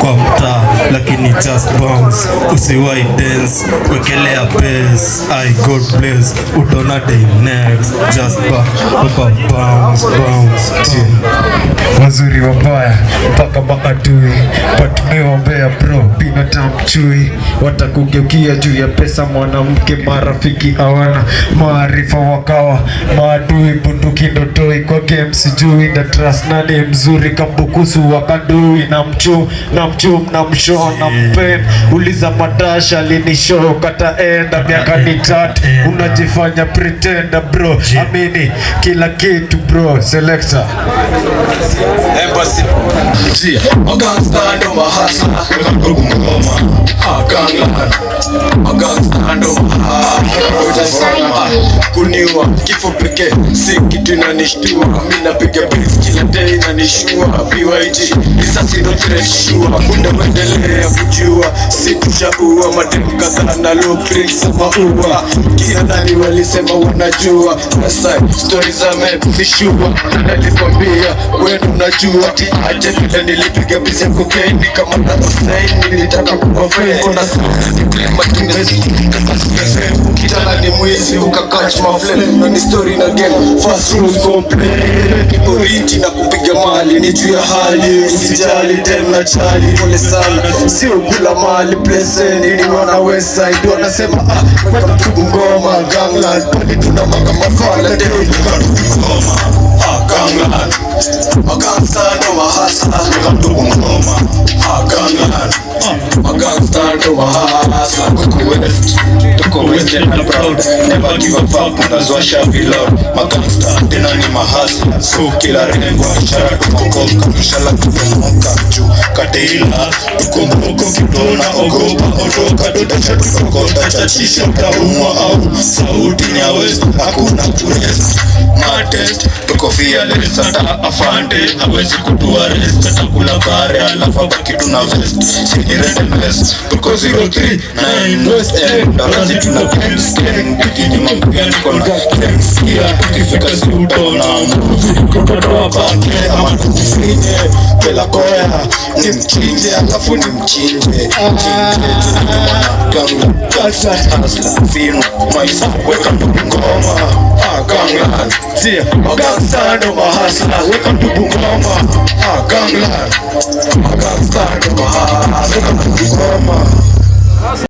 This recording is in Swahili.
kwa mtaa, lakini just bounce, usiwai dance, wekelea bass. I God bless, utona day next, just bounce. Wazuri wabaya mpaka tui patumeombea bro pina tamchui, watakugeukia juu ya pesa mwanamke, marafiki hawana maarifa, wakawa maadui, bunduki ndotoi kwa game sijui na trust nani mzuri, kambukusu wakadui na mchum na msho na mpen, uliza matasha lini show kataenda miaka ni 3, unajifanya pretender bro, amini kila kitu bro. Selector Embassy Magangsta ndo mahasa ngoma Gangland Magangsta ndo mahasa kuniwa kifo pekee si kitu inanishtua, mimi napiga beats kila day inanishua, BYG risasi ndo treshua, muda mwendelea kujua si tushaua madem kadhaa na low prince maua, kila nani walisema wanajua sasa stories za mep sishua, nalikwambia wewe unajua aje vile nilipiga busy cocaine kama na Hussein, nilitaka kuwa friend na matumezi kitana ni mwizi ukakatch my flame na ni story na game fast rules complete, ni boriti na kupiga mali ni juu ya hali, sijali tena chali pole sana sio kula mali pleseni ni wana west side wanasema kwa ngoma Gangland pale tuna manga mafala day ngoma Gangland Magangsta ndo mahasa ngoma Gangland Magangsta ndo mahasa tuko west and proud, never give a fuck, unazwa shavi loud. Magangsta tena ni mahasa, so kila rengo ishara tukokoka, inshallah tumemoka juu kateila tuko mboko kitona ogopa otoka dodasha tukokota chachisha utaumwa au sauti nyawezi hakuna kureza matest tuko fearless hata afande hawezi kutua rest, atakula bare alafu baki tuna vest sini rende mess tuko 03 9 west end darasi tuna games skin bikini mampia niko na games ya tukifika si utona kutotoa bake ama tukufinye kela koya ni mchinje alafu ni mchinje Gangland hustler fino maisa weka ndugu ngoma Gangland Magangsta ndo mahasa weka ndugu ngoma Gangland Magangsta ndo mahasa weka ndugu ngoma